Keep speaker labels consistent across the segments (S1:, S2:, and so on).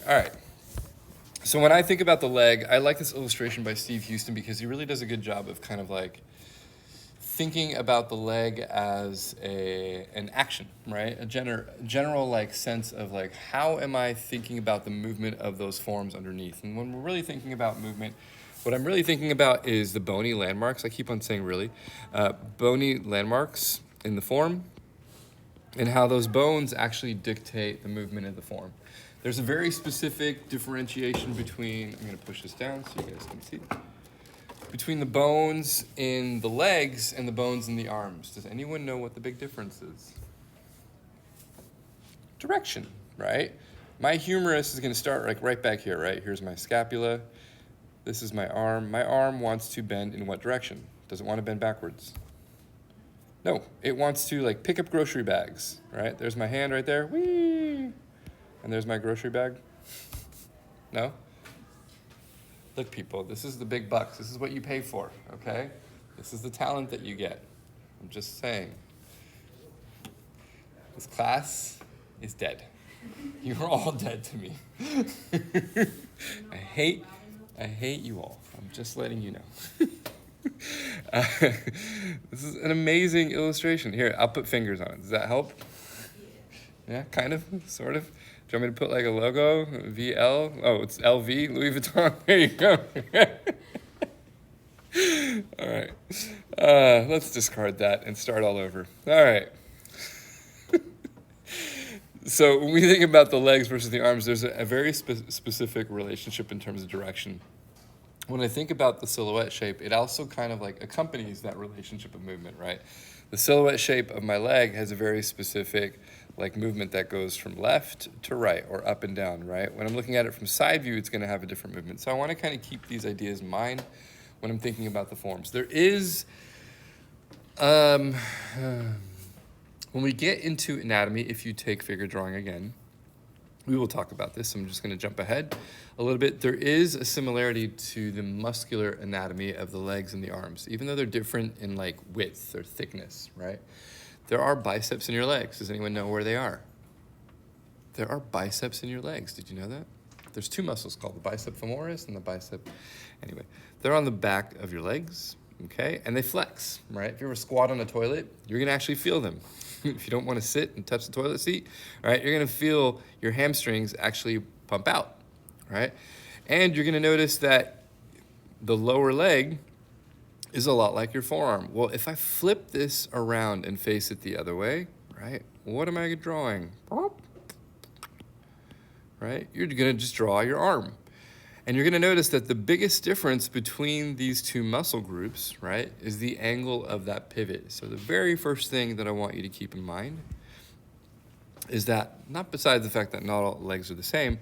S1: All right. So when I think about the leg, I like this illustration by Steve Houston because he really does a good job of kind of like thinking about the leg as an action, right? A general like sense of like how am I thinking about the movement of those forms underneath? And when we're really thinking about movement, what I'm really thinking about is the bony landmarks. I keep on saying really, bony landmarks in the form, and how those bones actually dictate the movement of the form. There's a very specific differentiation between, I'm going to push this down so you guys can see, between the bones in the legs and the bones in the arms. Does anyone know what the big difference is? Direction, right? My humerus is going to start like right back here, right? Here's my scapula. This is my arm. My arm wants to bend in what direction? Does it want to bend backwards? No, it wants to like pick up grocery bags, right? There's my hand right there, whee! And there's my grocery bag. No? Look, people, this is the big bucks. This is what you pay for, okay? This is the talent that you get. I'm just saying. This class is dead. You are all dead to me. I hate you all. I'm just letting you know. This is an amazing illustration. Here, I'll put fingers on it. Does that help? Yeah, kind of, sort of. Do you want me to put like a logo? VL? Oh, it's LV, Louis Vuitton. There you go. All right. Let's discard that and start all over. All right. So when we think about the legs versus the arms, there's a very specific relationship in terms of direction. When I think about the silhouette shape, it also kind of like accompanies that relationship of movement, right? The silhouette shape of my leg has a very specific like movement that goes from left to right or up and down, right? When I'm looking at it from side view, it's gonna have a different movement. So I wanna kind of keep these ideas in mind when I'm thinking about the forms. There is, when we get into anatomy, if you take figure drawing again, we will talk about this. I'm just going to jump ahead a little bit. There is a similarity to the muscular anatomy of the legs and the arms, even though they're different in like width or thickness, right? There are biceps in your legs. Does anyone know where they are? There are biceps in your legs. Did you know that? There's two muscles called the bicep femoris and the bicep, anyway. They're on the back of your legs, okay? And they flex, right? If you ever squat on a toilet, you're gonna actually feel them. If you don't want to sit and touch the toilet seat, right, you're going to feel your hamstrings actually pump out, right? And you're going to notice that the lower leg is a lot like your forearm. Well, if I flip this around and face it the other way, right, what am I drawing? Right? You're going to just draw your arm. And you're going to notice that the biggest difference between these two muscle groups, right, is the angle of that pivot. So the very first thing that I want you to keep in mind is that, not besides the fact that not all legs are the same,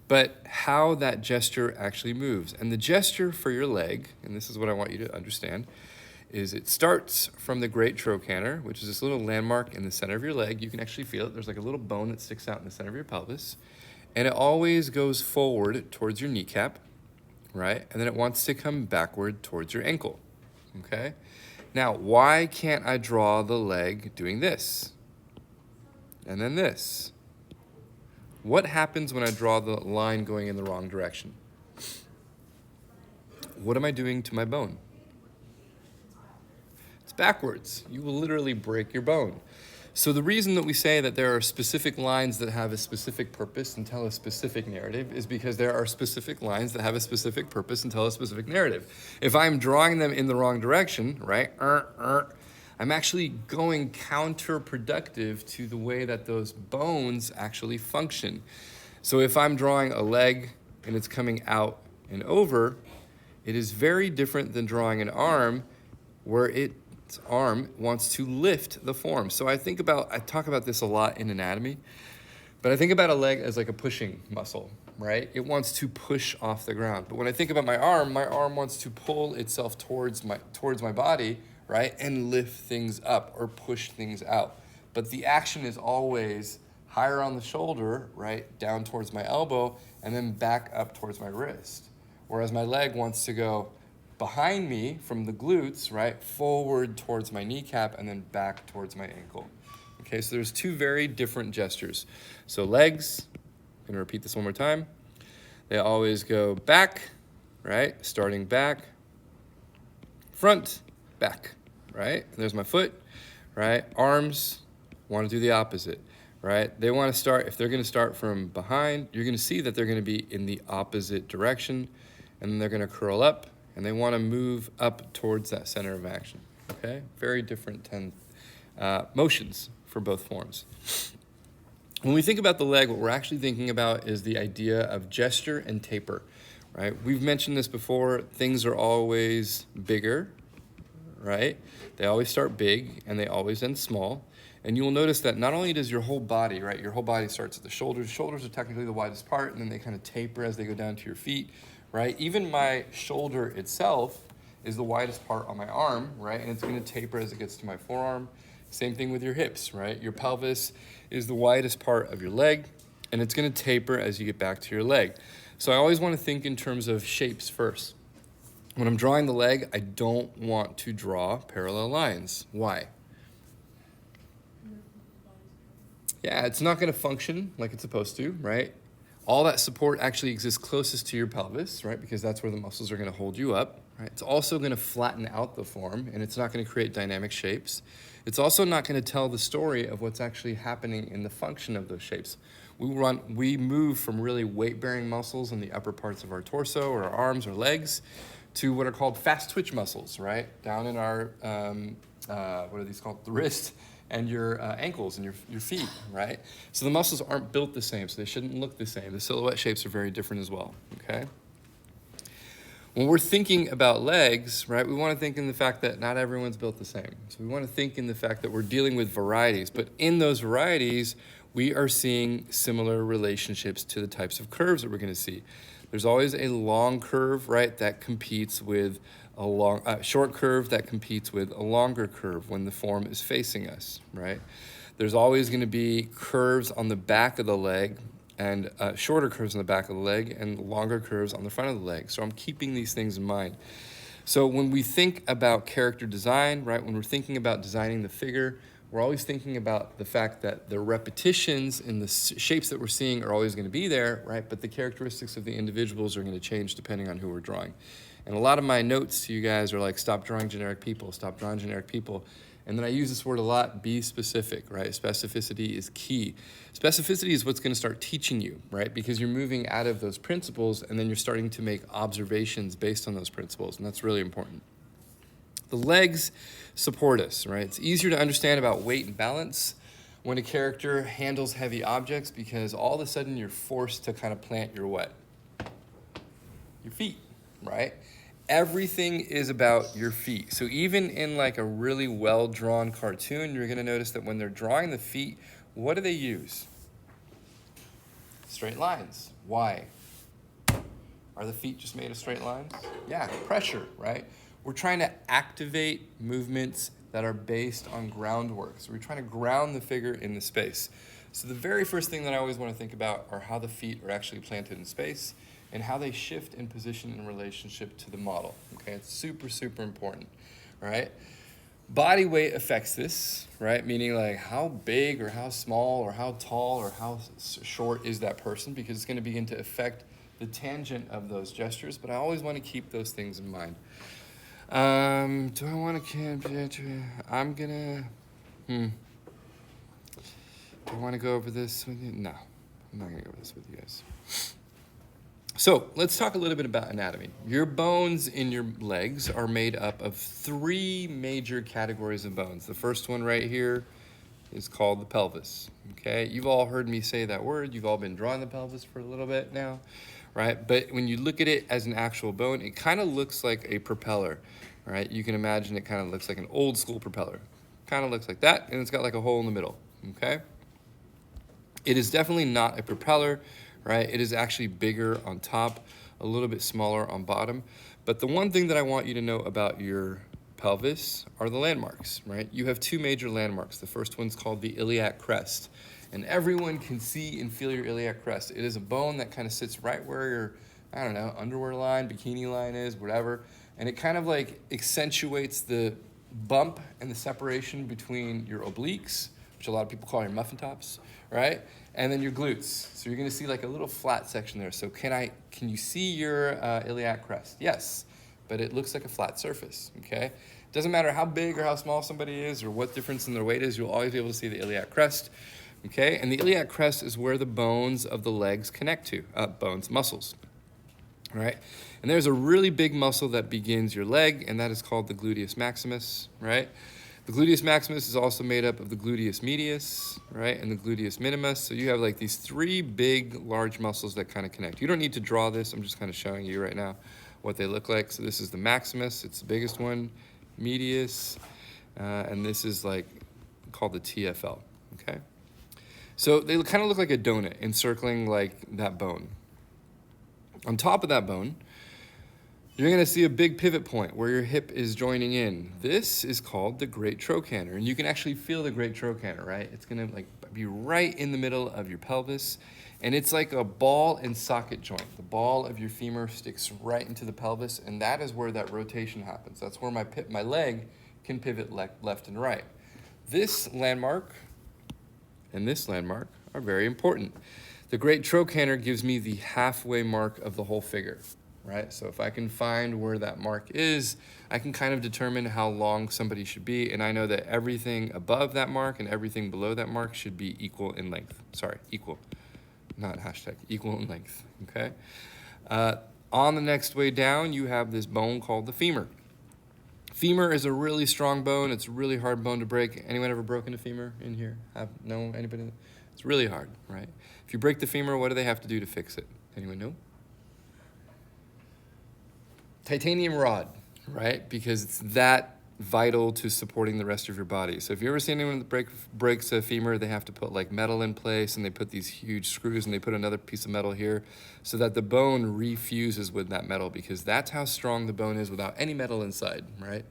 S1: but how that gesture actually moves. And the gesture for your leg, and this is what I want you to understand, is it starts from the great trochanter, which is this little landmark in the center of your leg. You can actually feel it. There's like a little bone that sticks out in the center of your pelvis. And it always goes forward towards your kneecap, right? And then it wants to come backward towards your ankle, okay? Now, why can't I draw the leg doing this? And then this? What happens when I draw the line going in the wrong direction? What am I doing to my bone? It's backwards. You will literally break your bone. So the reason that we say that there are specific lines that have a specific purpose and tell a specific narrative is because there are specific lines that have a specific purpose and tell a specific narrative. If I'm drawing them in the wrong direction, right, I'm actually going counterproductive to the way that those bones actually function. So if I'm drawing a leg and it's coming out and over, it is very different than drawing an arm where its arm wants to lift the form. So I talk about this a lot in anatomy, but I think about a leg as like a pushing muscle, right? It wants to push off the ground. But when I think about my arm wants to pull itself towards my body, right? And lift things up or push things out. But the action is always higher on the shoulder, right? Down towards my elbow and then back up towards my wrist. Whereas my leg wants to go behind me from the glutes, right, forward towards my kneecap and then back towards my ankle. Okay, so there's two very different gestures. So legs, I'm gonna repeat this one more time. They always go back, right? Starting back, front, back, right? There's my foot, right? Arms want to do the opposite, right? They want to start, if they're going to start from behind, you're going to see that they're going to be in the opposite direction, and then they're going to curl up, and they want to move up towards that center of action, okay? Very different motions for both forms. When we think about the leg, what we're actually thinking about is the idea of gesture and taper, right? We've mentioned this before. Things are always bigger, right? They always start big and they always end small. And you will notice that not only does your whole body, right? Your whole body starts at the shoulders. Shoulders are technically the widest part, and then they kind of taper as they go down to your feet, right? Even my shoulder itself is the widest part on my arm, right? And it's going to taper as it gets to my forearm. Same thing with your hips, right? Your pelvis is the widest part of your leg, and it's going to taper as you get back to your leg. So I always want to think in terms of shapes first. When I'm drawing the leg, I don't want to draw parallel lines. Why? Yeah, it's not going to function like it's supposed to, right? All that support actually exists closest to your pelvis, right? Because that's where the muscles are going to hold you up, right? It's also going to flatten out the form, and it's not going to create dynamic shapes. It's also not going to tell the story of what's actually happening in the function of those shapes. We move from really weight-bearing muscles in the upper parts of our torso or our arms or legs to what are called fast twitch muscles, right? Down in our, what are these called? The wrist and your ankles and your feet, right? So the muscles aren't built the same, so they shouldn't look the same. The silhouette shapes are very different as well, okay? When we're thinking about legs, right, we want to think in the fact that not everyone's built the same. So we want to think in the fact that we're dealing with varieties, but in those varieties, we are seeing similar relationships to the types of curves that we're going to see. There's always a long curve, right, that competes with a short curve that competes with a longer curve when the form is facing us, right? There's always going to be curves on the back of the leg and shorter curves on the back of the leg and longer curves on the front of the leg. So I'm keeping these things in mind. So when we think about character design, right, when we're thinking about designing the figure, we're always thinking about the fact that the repetitions in the shapes that we're seeing are always going to be there, right, but the characteristics of the individuals are going to change depending on who we're drawing. And a lot of my notes to you guys are like, stop drawing generic people, stop drawing generic people. And then I use this word a lot, be specific, right? Specificity is key. Specificity is what's going to start teaching you, right? Because you're moving out of those principles and then you're starting to make observations based on those principles, and that's really important. The legs support us, right? It's easier to understand about weight and balance when a character handles heavy objects because all of a sudden you're forced to kind of plant your what? Your feet, right? Everything is about your feet. So even in like a really well-drawn cartoon, you're going to notice that when they're drawing the feet, what do they use? Straight lines. Why? Are the feet just made of straight lines? Yeah, pressure, right? We're trying to activate movements that are based on groundwork. So we're trying to ground the figure in the space. So the very first thing that I always want to think about are how the feet are actually planted in space and how they shift in position in relationship to the model, okay? It's super, super important, right? Body weight affects this, right? Meaning like how big or how small or how tall or how short is that person, because it's gonna begin to affect the tangent of those gestures, but I always wanna keep those things in mind. Do I wanna, I'm gonna, do I wanna go over this with you? No, I'm not gonna go over this with you guys. So let's talk a little bit about anatomy. Your bones in your legs are made up of three major categories of bones. The first one right here is called the pelvis, okay? You've all heard me say that word. You've all been drawing the pelvis for a little bit now, right? But when you look at it as an actual bone, it kind of looks like a propeller, right? You can imagine it kind of looks like an old school propeller. Kind of looks like that, and it's got like a hole in the middle, okay? It is definitely not a propeller, right? It is actually bigger on top, a little bit smaller on bottom. But the one thing that I want you to know about your pelvis are the landmarks, right? You have two major landmarks. The first one's called the iliac crest. And everyone can see and feel your iliac crest. It is a bone that kind of sits right where your, I don't know, underwear line, bikini line is, whatever. And it kind of like accentuates the bump and the separation between your obliques, which a lot of people call your muffin tops, right? And then your glutes. So you're gonna see like a little flat section there. So can you see your iliac crest? Yes, but it looks like a flat surface, okay? Doesn't matter how big or how small somebody is or what difference in their weight is, you'll always be able to see the iliac crest, okay? And the iliac crest is where the bones of the legs connect to, muscles, right? And there's a really big muscle that begins your leg, and that is called the gluteus maximus, right? The gluteus maximus is also made up of the gluteus medius, right, and the gluteus minimus. So you have like these three big, large muscles that kind of connect. You don't need to draw this. I'm just kind of showing you right now what they look like. So this is the maximus. It's the biggest one, medius, and this is like called the TFL, okay? So they kind of look like a donut encircling like that bone. On top of that bone, you're gonna see a big pivot point where your hip is joining in. This is called the great trochanter, and you can actually feel the great trochanter, right? It's gonna like be right in the middle of your pelvis, and it's like a ball and socket joint. The ball of your femur sticks right into the pelvis, and that is where that rotation happens. That's where my leg can pivot left and right. This landmark and this landmark are very important. The great trochanter gives me the halfway mark of the whole figure. Right? So if I can find where that mark is, I can kind of determine how long somebody should be, and I know that everything above that mark and everything below that mark should be equal in length. Sorry, equal, not hashtag, equal in length, okay? On the next way down, you have this bone called the femur. Femur is a really strong bone. It's a really hard bone to break. Anyone ever broken a femur in here? No, anybody? It's really hard, right? If you break the femur, what do they have to do to fix it? Anyone know? Titanium rod, right? Because it's that vital to supporting the rest of your body. So if you ever see anyone that breaks a femur, they have to put like metal in place, and they put these huge screws, and they put another piece of metal here so that the bone refuses with that metal, because that's how strong the bone is without any metal inside, right?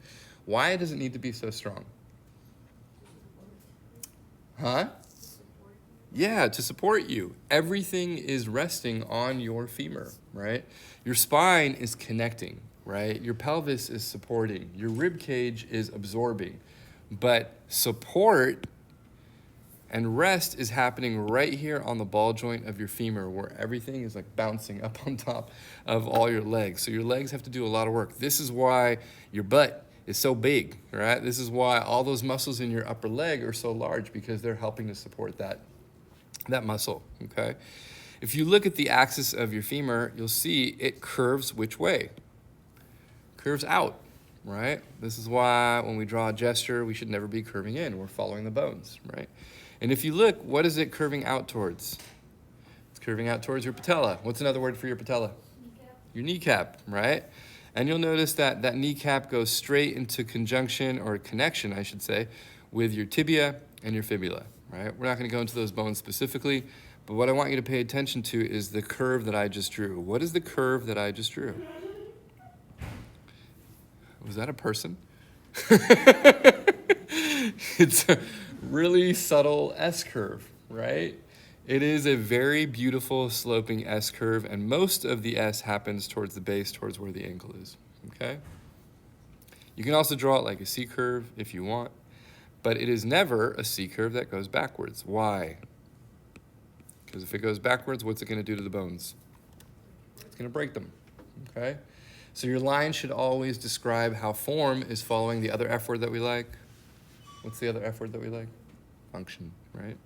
S1: Why does it need to be so strong? Huh? Yeah, to support you. Everything is resting on your femur, right? Your spine is connecting, right? Your pelvis is supporting. Your rib cage is absorbing. But support and rest is happening right here on the ball joint of your femur, where everything is like bouncing up on top of all your legs. So your legs have to do a lot of work. This is why your butt is so big, right? This is why all those muscles in your upper leg are so large, because they're helping to support that muscle, okay? If you look at the axis of your femur, you'll see it curves which way? Curves out, right? This is why when we draw a gesture, we should never be curving in. We're following the bones, right? And if you look, what is it curving out towards? It's curving out towards your patella. What's another word for your patella? Kneecap. Your kneecap, right? And you'll notice that that kneecap goes straight into conjunction, or connection, I should say, with your tibia and your fibula, right? We're not going to go into those bones specifically, but what I want you to pay attention to is the curve that I just drew. What is the curve that I just drew? Was that a person? It's a really subtle S-curve, right? It is a very beautiful sloping S-curve, and most of the S happens towards the base, towards where the ankle is, okay? You can also draw it like a C-curve if you want, but it is never a C-curve that goes backwards. Why? Because if it goes backwards, what's it going to do to the bones? It's going to break them, okay? So your line should always describe how form is following the other F word that we like. What's the other F word that we like? Function, right?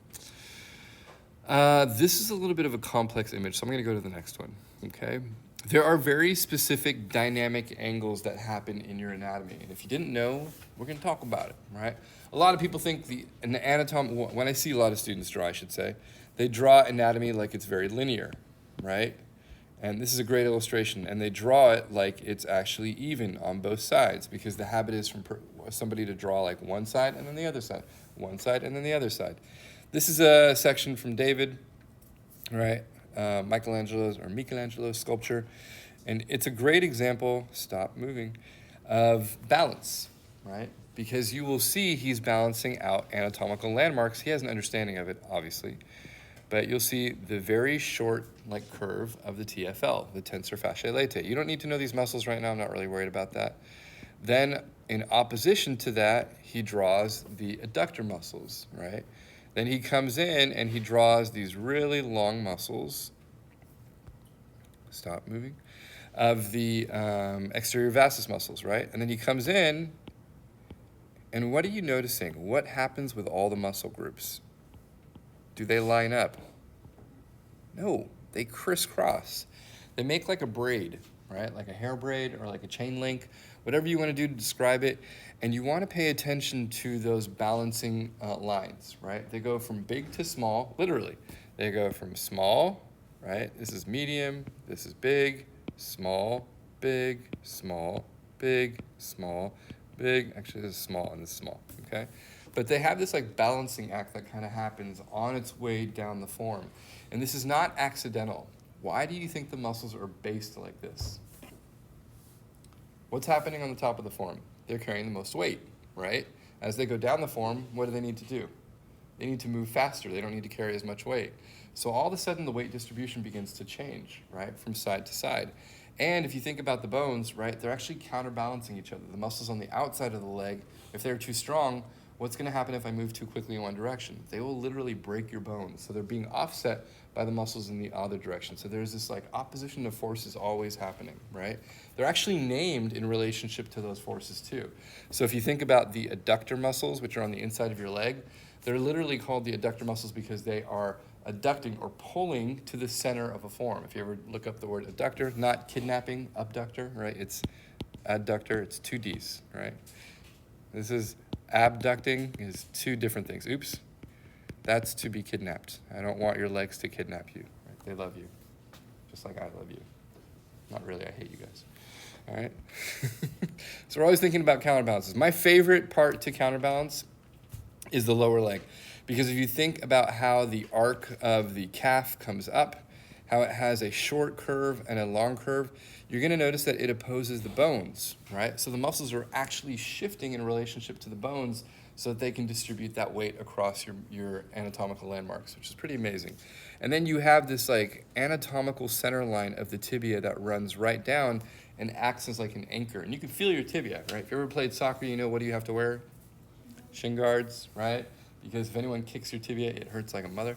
S1: This is a little bit of a complex image, so I'm going to go to the next one, okay? There are very specific dynamic angles that happen in your anatomy, and if you didn't know, we're going to talk about it, right? A lot of people think when I see a lot of students draw, I should say, they draw anatomy like it's very linear, right? And this is a great illustration, and they draw it like it's actually even on both sides, because the habit is from somebody to draw like one side and then the other side, one side and then the other side. This is a section from David, right? Michelangelo's sculpture, and it's a great example, stop moving, of balance, right? Because you will see he's balancing out anatomical landmarks. He has an understanding of it, obviously, but you'll see the very short like curve of the TFL, the tensor fasciae latae. You don't need to know these muscles right now. I'm not really worried about that. Then in opposition to that, he draws the adductor muscles, right? Then he comes in and he draws these really long muscles. Stop moving. Of the exterior vastus muscles, right? And then he comes in, and what are you noticing? What happens with all the muscle groups? Do they line up? No, they crisscross. They make like a braid, right? Like a hair braid or like a chain link, whatever you want to do to describe it. And you want to pay attention to those balancing lines, right? They go from big to small, literally. They go from small, right? This is medium, this is big, small, big, small, big, small, big. Actually, this is small and this is small, okay? But they have this like balancing act that kind of happens on its way down the form. And this is not accidental. Why do you think the muscles are based like this? What's happening on the top of the form? They're carrying the most weight, right? As they go down the form, what do they need to do? They need to move faster. They don't need to carry as much weight. So all of a sudden, the weight distribution begins to change, right, from side to side. And if you think about the bones, right, they're actually counterbalancing each other. The muscles on the outside of the leg, if they're too strong, what's going to happen if I move too quickly in one direction? They will literally break your bones. So they're being offset by the muscles in the other direction. So there's this like opposition of forces always happening, right? They're actually named in relationship to those forces too. So if you think about the adductor muscles, which are on the inside of your leg, they're literally called the adductor muscles because they are adducting or pulling to the center of a form. If you ever look up the word adductor, not kidnapping, abductor, right? It's adductor, it's two D's, right? This is abducting is two different things. Oops. That's to be kidnapped. I don't want your legs to kidnap you. Right? They love you, just like I love you. Not really, I hate you guys. All right? So we're always thinking about counterbalances. My favorite part to counterbalance is the lower leg. Because if you think about how the arc of the calf comes up, how it has a short curve and a long curve, you're going to notice that it opposes the bones, right? So the muscles are actually shifting in relationship to the bones so that they can distribute that weight across your anatomical landmarks, which is pretty amazing. And then you have this like anatomical center line of the tibia that runs right down and acts as like an anchor. And you can feel your tibia, right? If you ever played soccer, you know what do you have to wear? Shin guards, right? Because if anyone kicks your tibia, it hurts like a mother.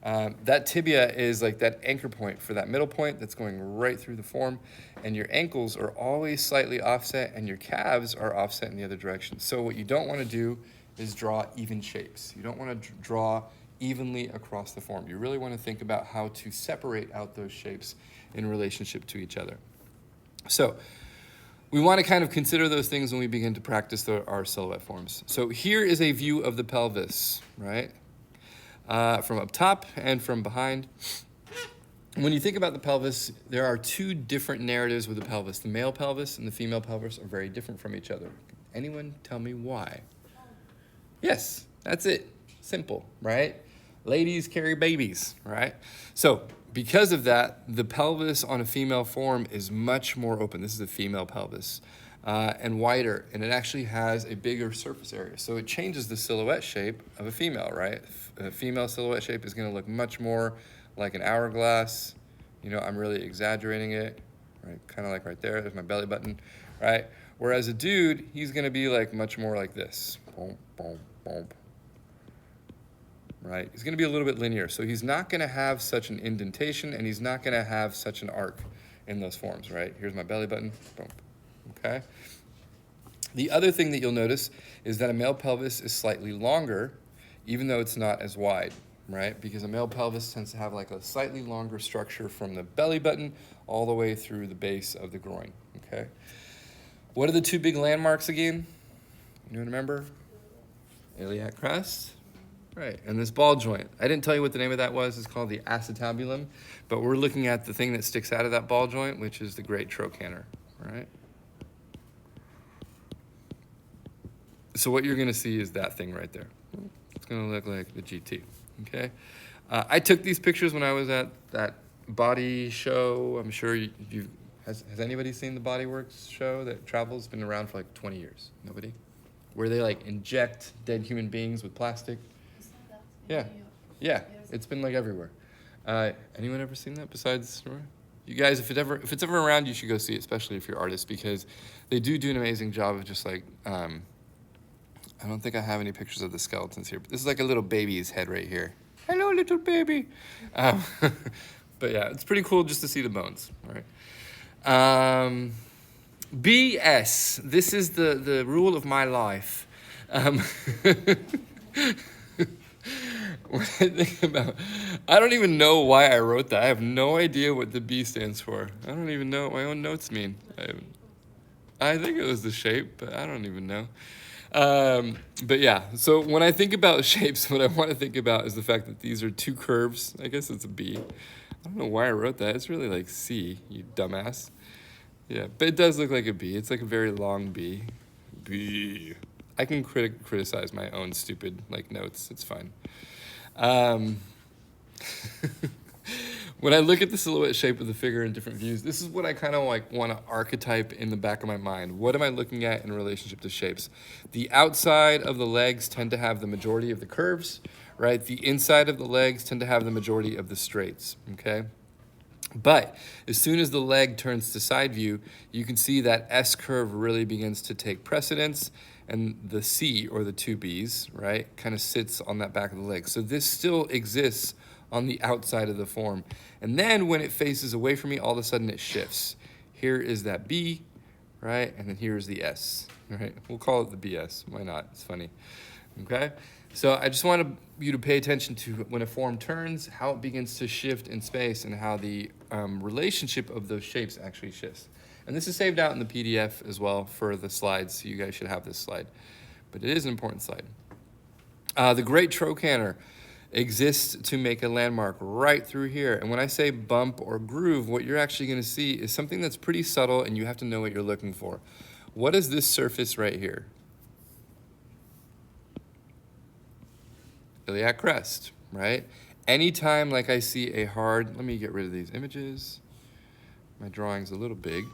S1: That tibia is like that anchor point for that middle point that's going right through the form, and your ankles are always slightly offset and your calves are offset in the other direction. So what you don't want to do is draw even shapes. You don't want to draw evenly across the form. You really want to think about how to separate out those shapes in relationship to each other. So we want to kind of consider those things when we begin to practice our silhouette forms. So here is a view of the pelvis, right? From up top and from behind. When you think about the pelvis, there are two different narratives with the pelvis. The male pelvis and the female pelvis are very different from each other. Anyone tell me why? Yes, that's it. Simple, right? Ladies carry babies, right? So because of that, the pelvis on a female form is much more open. This is a female pelvis. And wider, and it actually has a bigger surface area. So it changes the silhouette shape of a female, right? A female silhouette shape is going to look much more like an hourglass. You know, I'm really exaggerating it, right? Kind of like right there. There's my belly button, right? Whereas a dude, he's going to be like much more like this. Boom, boom, boom. Right? He's going to be a little bit linear. So he's not going to have such an indentation, and he's not going to have such an arc in those forms, right? Here's my belly button. Boom. Okay. The other thing that you'll notice is that a male pelvis is slightly longer, even though it's not as wide, right? Because a male pelvis tends to have like a slightly longer structure from the belly button all the way through the base of the groin, okay? What are the two big landmarks again? You remember? Iliac crest, right, and this ball joint. I didn't tell you what the name of that was. It's called the acetabulum, but we're looking at the thing that sticks out of that ball joint, which is the great trochanter, right? So what you're going to see is that thing right there. It's going to look like the GT, okay? I took these pictures when I was at that body show. I'm sure has anybody seen the Body Works show that travels? Been around for like 20 years. Nobody? Where they like inject dead human beings with plastic. Yeah, yeah, it's been like everywhere. Anyone ever seen that besides? You guys, if it's ever around, you should go see it, especially if you're artists, because they do an amazing job of just like I don't think I have any pictures of the skeletons here, but this is like a little baby's head right here. Hello, little baby. Um, but yeah, it's pretty cool just to see the bones. All right. BS. This is the rule of my life. When I think about, I don't even know why I wrote that. I have no idea what the B stands for. I don't even know what my own notes mean. I think it was the shape, but I don't even know. But yeah, so when I think about shapes, what I want to think about is the fact that these are two curves. I guess it's a B. I don't know why I wrote that. It's really like C, you dumbass. Yeah, but it does look like a B. It's like a very long B. B. I can criticize my own stupid like notes. It's fine. When I look at the silhouette shape of the figure in different views, this is what I kind of like want to archetype in the back of my mind. What am I looking at in relationship to shapes? The outside of the legs tend to have the majority of the curves, right? The inside of the legs tend to have the majority of the straights, okay? But as soon as the leg turns to side view, you can see that S curve really begins to take precedence, and the C, or the two Bs, right, kind of sits on that back of the leg. So this still exists on the outside of the form. And then when it faces away from me, all of a sudden it shifts. Here is that B, right, and then here's the S, right? We'll call it the BS, why not? It's funny, okay? So I just wanted you to pay attention to when a form turns, how it begins to shift in space, and how the relationship of those shapes actually shifts. And this is saved out in the PDF as well for the slides, so you guys should have this slide. But it is an important slide. The great trochanter exists to make a landmark right through here. And when I say bump or groove, what you're actually going to see is something that's pretty subtle, and you have to know what you're looking for. What is this surface right here? Iliac crest, right? Anytime like I see a hard, let me get rid of these images. My drawing's a little big.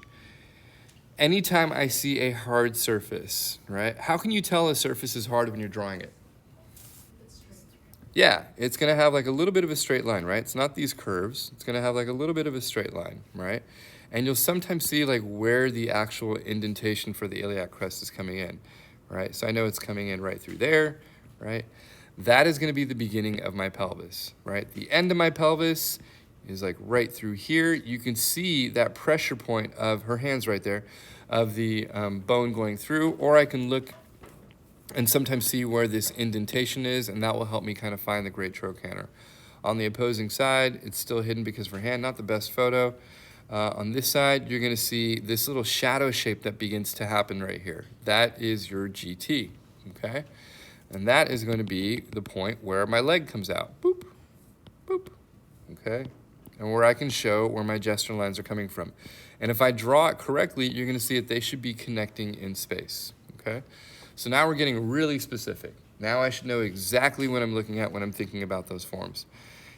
S1: Anytime I see a hard surface, right? How can you tell a surface is hard when you're drawing it? Yeah, it's gonna have like a little bit of a straight line, right? It's not these curves. It's gonna have like a little bit of a straight line, right? And you'll sometimes see like where the actual indentation for the iliac crest is coming in, right? So I know it's coming in right through there, right? That is gonna be the beginning of my pelvis, right? The end of my pelvis is like right through here. You can see that pressure point of her hands right there, of the bone going through, or I can look and sometimes see where this indentation is, and that will help me kind of find the great trochanter. On the opposing side, it's still hidden because of her hand, not the best photo. On this side, you're gonna see this little shadow shape that begins to happen right here. That is your GT, okay? And that is going to be the point where my leg comes out, boop, boop, okay? And where I can show where my gestural lines are coming from. And if I draw it correctly, you're gonna see that they should be connecting in space, okay? So now we're getting really specific. Now I should know exactly what I'm looking at when I'm thinking about those forms.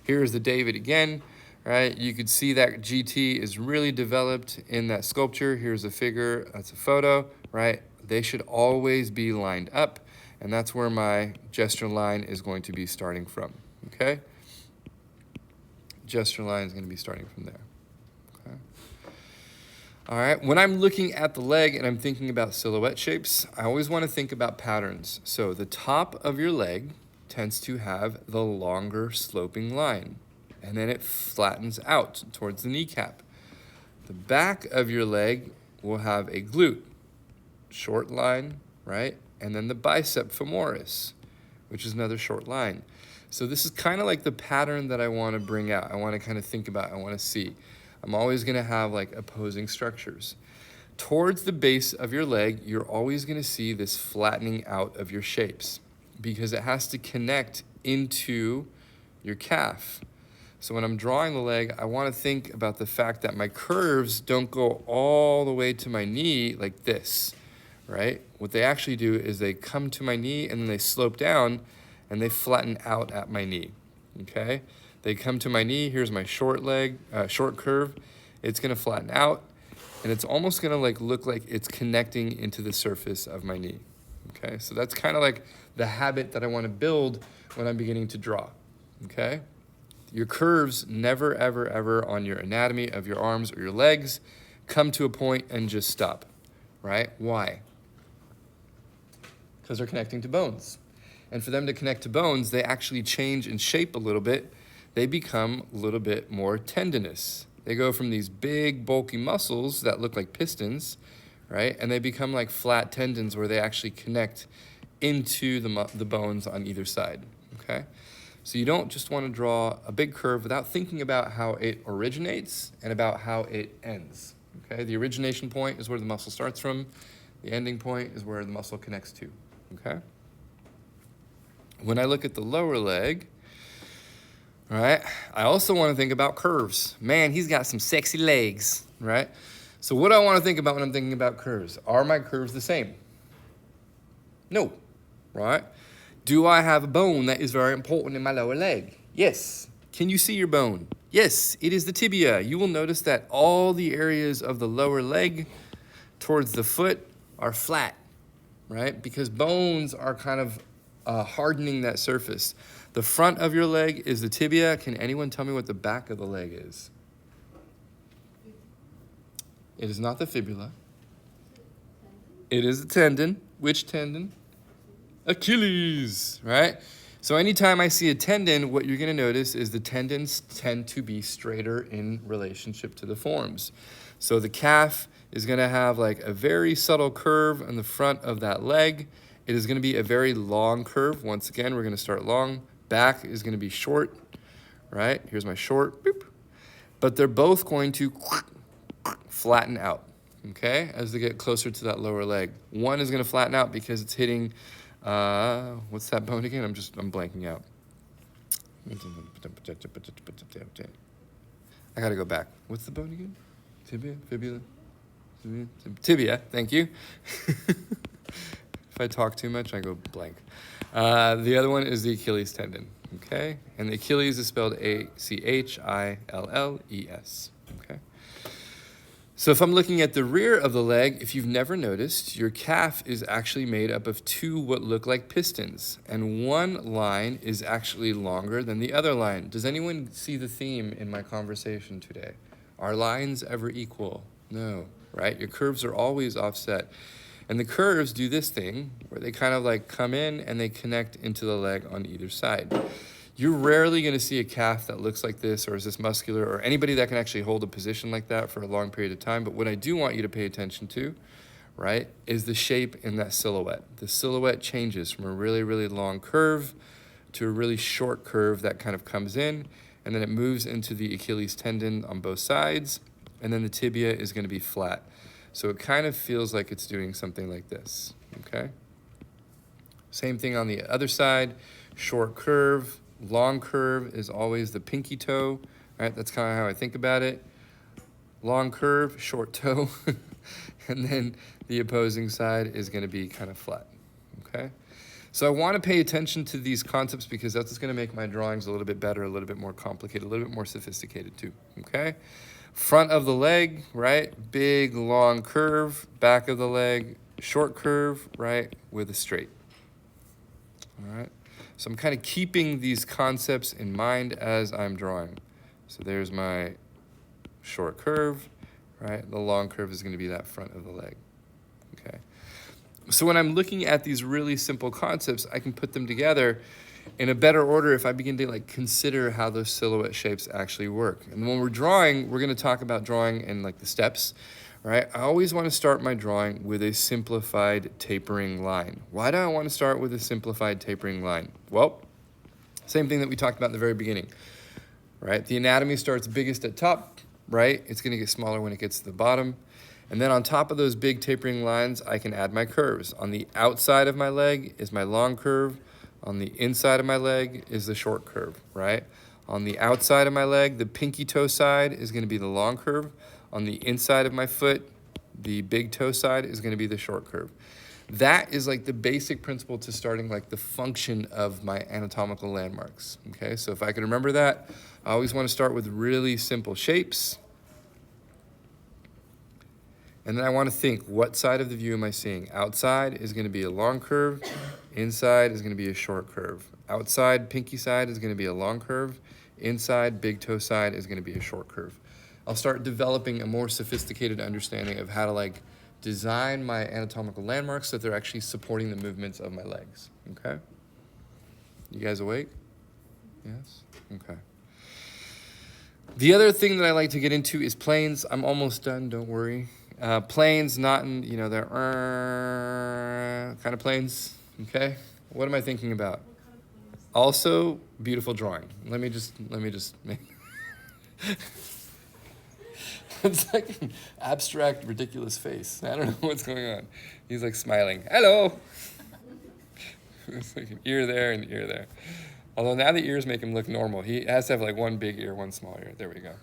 S1: Here's the David again, right? You could see that GT is really developed in that sculpture. Here's a figure, that's a photo, right? They should always be lined up, and that's where my gesture line is going to be starting from, okay? Gesture line is going to be starting from there, okay? All right, when I'm looking at the leg and I'm thinking about silhouette shapes, I always want to think about patterns. So the top of your leg tends to have the longer sloping line, and then it flattens out towards the kneecap. The back of your leg will have a glute, short line, right? And then the bicep femoris, which is another short line. So this is kind of like the pattern that I want to bring out. I want to kind of think about, I want to see. I'm always going to have like opposing structures. Towards the base of your leg, you're always going to see this flattening out of your shapes because it has to connect into your calf. So when I'm drawing the leg, I want to think about the fact that my curves don't go all the way to my knee like this, right? What they actually do is they come to my knee and then they slope down and they flatten out at my knee, okay? They come to my knee, here's my short leg, short curve. It's gonna flatten out, and it's almost gonna like look like it's connecting into the surface of my knee, okay? So that's kind of like the habit that I wanna build when I'm beginning to draw, okay? Your curves never, ever, ever on your anatomy of your arms or your legs come to a point and just stop, right? Why? because they're connecting to bones. And for them to connect to bones, they actually change in shape a little bit. They become a little bit more tendinous. They go from these big, bulky muscles that look like pistons, right? And they become like flat tendons where they actually connect into the bones on either side, okay? So you don't just want to draw a big curve without thinking about how it originates and about how it ends, okay? The origination point is where the muscle starts from. The ending point is where the muscle connects to, okay? When I look at the lower leg, right, I also want to think about curves. Man, he's got some sexy legs, right? So what do I want to think about when I'm thinking about curves? Are my curves the same? No, right? Do I have a bone that is very important in my lower leg? Yes. Can you see your bone? Yes, it is the tibia. You will notice that all the areas of the lower leg towards the foot are flat, right? Because bones are kind of hardening that surface. The front of your leg is the tibia. Can anyone tell me what the back of the leg is? It is not the fibula. It is the tendon. Which tendon? Achilles, right? So anytime I see a tendon, what you're going to notice is the tendons tend to be straighter in relationship to the forms. So the calf is going to have like a very subtle curve on the front of that leg. It is going to be a very long curve. Once again, we're going to start long. Back is going to be short, right? Here's my short, boop. But they're both going to flatten out, okay, as they get closer to that lower leg. One is going to flatten out because it's hitting, what's that bone again? I'm blanking out. I got to go back. What's the bone again? Tibia, fibula, tibia, thank you. If I talk too much, I go blank. The other one is the Achilles tendon, okay? And the Achilles is spelled Achilles, okay? So if I'm looking at the rear of the leg, if you've never noticed, your calf is actually made up of two what look like pistons, and one line is actually longer than the other line. Does anyone see the theme in my conversation today? Are lines ever equal? No, right? Your curves are always offset. And the curves do this thing where they kind of like come in and they connect into the leg on either side. You're rarely going to see a calf that looks like this or is this muscular or anybody that can actually hold a position like that for a long period of time. But what I do want you to pay attention to, right, is the shape in that silhouette. The silhouette changes from a really, really long curve to a really short curve that kind of comes in, and then it moves into the Achilles tendon on both sides, and then the tibia is going to be flat. So it kind of feels like it's doing something like this, okay? Same thing on the other side, short curve. Long curve is always the pinky toe, right? That's kind of how I think about it. Long curve, short toe, and then the opposing side is going to be kind of flat, okay? So I want to pay attention to these concepts because that's going to make my drawings a little bit better, a little bit more complicated, a little bit more sophisticated too, okay? Front of the leg, right? Big, long curve. Back of the leg, short curve, right? With a straight, all right? So I'm kind of keeping these concepts in mind as I'm drawing. So there's my short curve, right? The long curve is going to be that front of the leg, okay? So when I'm looking at these really simple concepts, I can put them together in a better order if I begin to like consider how those silhouette shapes actually work. And when we're drawing, we're going to talk about drawing in like the steps, right? I always want to start my drawing with a simplified tapering line. Why do I want to start with a simplified tapering line? Well, same thing that we talked about in the very beginning, right? The anatomy starts biggest at top, right? It's going to get smaller when it gets to the bottom. And then on top of those big tapering lines, I can add my curves. On the outside of my leg is my long curve. On the inside of my leg is the short curve, right? On the outside of my leg, the pinky toe side is going to be the long curve. On the inside of my foot, the big toe side is going to be the short curve. That is like the basic principle to starting like the function of my anatomical landmarks, okay? So if I can remember that, I always want to start with really simple shapes. And then I want to think, what side of the view am I seeing? Outside is going to be a long curve. Inside is going to be a short curve. Outside, pinky side is going to be a long curve. Inside, big toe side is going to be a short curve. I'll start developing a more sophisticated understanding of how to like design my anatomical landmarks so that they're actually supporting the movements of my legs, okay? You guys awake? Yes? Okay. The other thing that I like to get into is planes. I'm almost done, don't worry. Planes, not in, they're kind of planes, okay? What am I thinking about? Also, beautiful drawing. Let me just make... It's like an abstract, ridiculous face. I don't know what's going on. He's like smiling. Hello! It's like an ear there and an ear there. Although now the ears make him look normal. He has to have like one big ear, one small ear. There we go.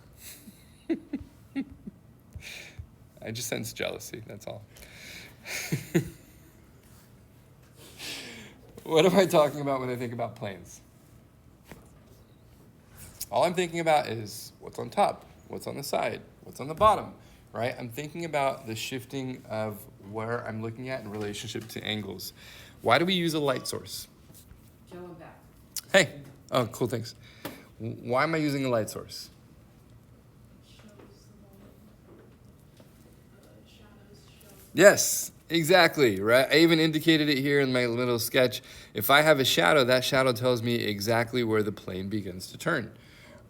S1: I just sense jealousy, that's all. What am I talking about when I think about planes? All I'm thinking about is what's on top, what's on the side, what's on the bottom, right? I'm thinking about the shifting of where I'm looking at in relationship to angles. Why do we use a light source?
S2: Joe, I'm back.
S1: Hey. Oh, cool, thanks. Why am I using a light source? Yes, exactly, right? I even indicated it here in my little sketch. If I have a shadow, that shadow tells me exactly where the plane begins to turn,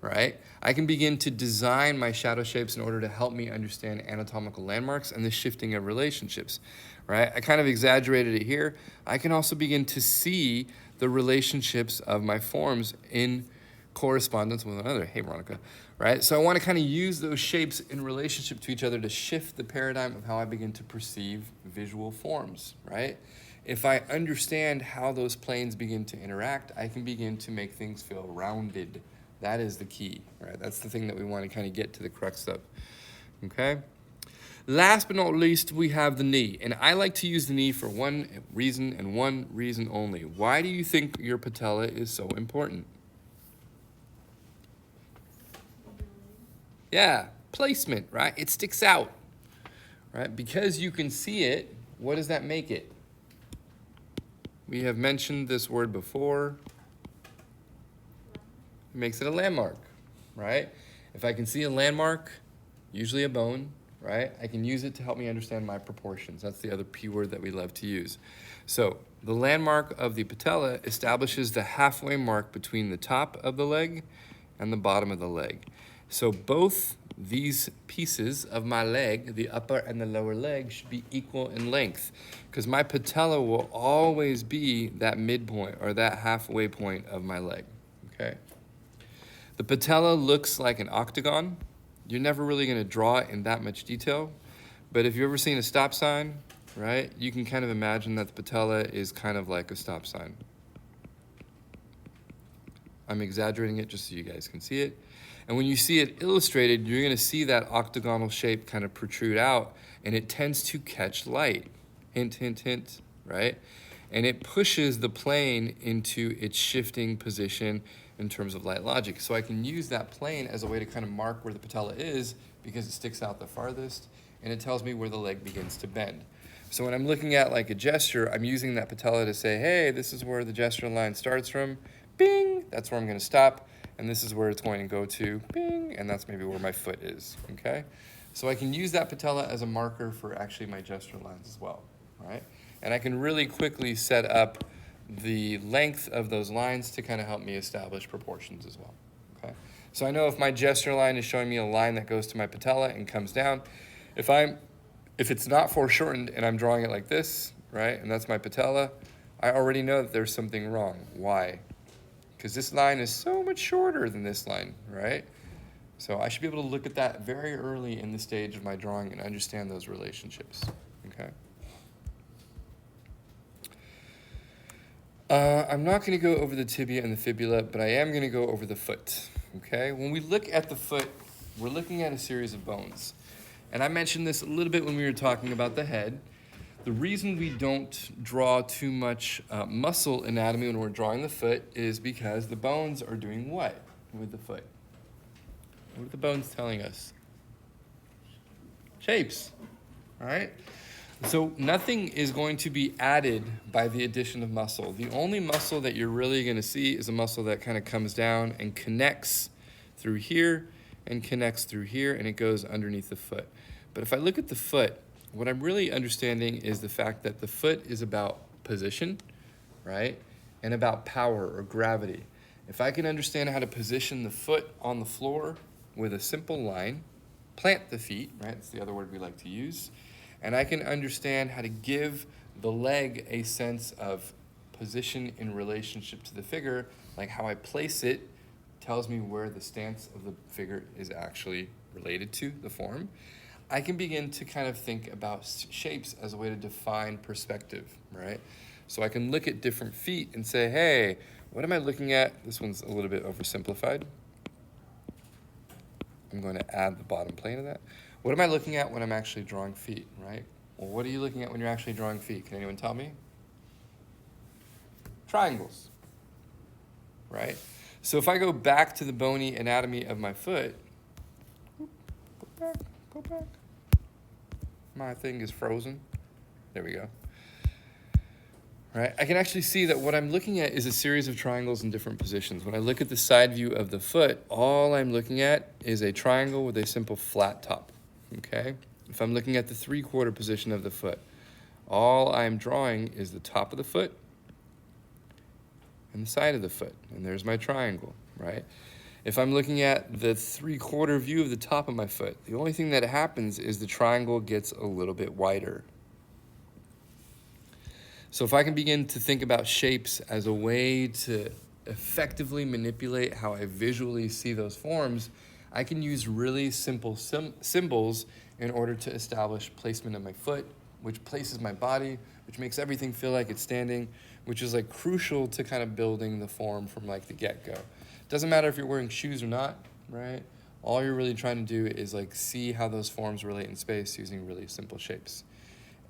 S1: right? I can begin to design my shadow shapes in order to help me understand anatomical landmarks and the shifting of relationships, right? I kind of exaggerated it here. I can also begin to see the relationships of my forms in correspondence with one another. Hey, Veronica, right? So I want to kind of use those shapes in relationship to each other to shift the paradigm of how I begin to perceive visual forms, right? If I understand how those planes begin to interact, I can begin to make things feel rounded. That is the key, right? That's the thing that we want to kind of get to the crux of, okay? Last but not least, we have the knee. And I like to use the knee for one reason and one reason only. Why do you think your patella is so important? Yeah, placement, right? It sticks out, right? Because you can see it, what does that make it? We have mentioned this word before. It makes it a landmark, right? If I can see a landmark, usually a bone, right? I can use it to help me understand my proportions. That's the other P word that we love to use. So the landmark of the patella establishes the halfway mark between the top of the leg and the bottom of the leg. So both these pieces of my leg, the upper and the lower leg, should be equal in length because my patella will always be that midpoint or that halfway point of my leg, okay? The patella looks like an octagon. You're never really going to draw it in that much detail, but if you've ever seen a stop sign, right, you can kind of imagine that the patella is kind of like a stop sign. I'm exaggerating it just so you guys can see it. And when you see it illustrated, you're going to see that octagonal shape kind of protrude out, and it tends to catch light. Hint, hint, hint, right? And it pushes the plane into its shifting position in terms of light logic. So I can use that plane as a way to kind of mark where the patella is because it sticks out the farthest, and it tells me where the leg begins to bend. So when I'm looking at like a gesture, I'm using that patella to say, hey, this is where the gesture line starts from. Bing, that's where I'm going to stop. And this is where it's going to go to, bing, and that's maybe where my foot is, okay? So I can use that patella as a marker for actually my gesture lines as well, right? And I can really quickly set up the length of those lines to kind of help me establish proportions as well, okay? So I know if my gesture line is showing me a line that goes to my patella and comes down, if it's not foreshortened and I'm drawing it like this, right, and that's my patella, I already know that there's something wrong. Why? Because this line is so much shorter than this line, right? So I should be able to look at that very early in the stage of my drawing and understand those relationships, okay? I'm not going to go over the tibia and the fibula, but I am going to go over the foot, okay? When we look at the foot, we're looking at a series of bones. And I mentioned this a little bit when we were talking about the head. The reason we don't draw too much muscle anatomy when we're drawing the foot is because the bones are doing what with the foot? What are the bones telling us? Shapes, all right? So nothing is going to be added by the addition of muscle. The only muscle that you're really going to see is a muscle that kind of comes down and connects through here and connects through here, and it goes underneath the foot. But if I look at the foot, what I'm really understanding is the fact that the foot is about position, right? And about power or gravity. If I can understand how to position the foot on the floor with a simple line, plant the feet, right? That's the other word we like to use. And I can understand how to give the leg a sense of position in relationship to the figure, like how I place it tells me where the stance of the figure is actually related to the form. I can begin to kind of think about shapes as a way to define perspective, right? So I can look at different feet and say, hey, what am I looking at? This one's a little bit oversimplified. I'm going to add the bottom plane of that. What am I looking at when I'm actually drawing feet, right? Well, what are you looking at when you're actually drawing feet? Can anyone tell me? Triangles, right? So if I go back to the bony anatomy of my foot, go back. My thing is frozen. There we go. Right? I can actually see that what I'm looking at is a series of triangles in different positions. When I look at the side view of the foot, all I'm looking at is a triangle with a simple flat top, okay? If I'm looking at the 3/4 position of the foot, all I'm drawing is the top of the foot and the side of the foot, and there's my triangle, right? If I'm looking at the 3/4 view of the top of my foot, the only thing that happens is the triangle gets a little bit wider. So if I can begin to think about shapes as a way to effectively manipulate how I visually see those forms, I can use really simple symbols in order to establish placement of my foot, which places my body, which makes everything feel like it's standing, which is like crucial to kind of building the form from like the get-go. Doesn't matter if you're wearing shoes or not, right? All you're really trying to do is like see how those forms relate in space using really simple shapes.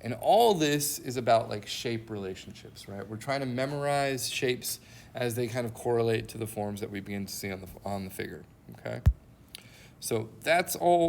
S1: And all this is about like shape relationships, right? We're trying to memorize shapes as they kind of correlate to the forms that we begin to see on the figure, okay? So that's all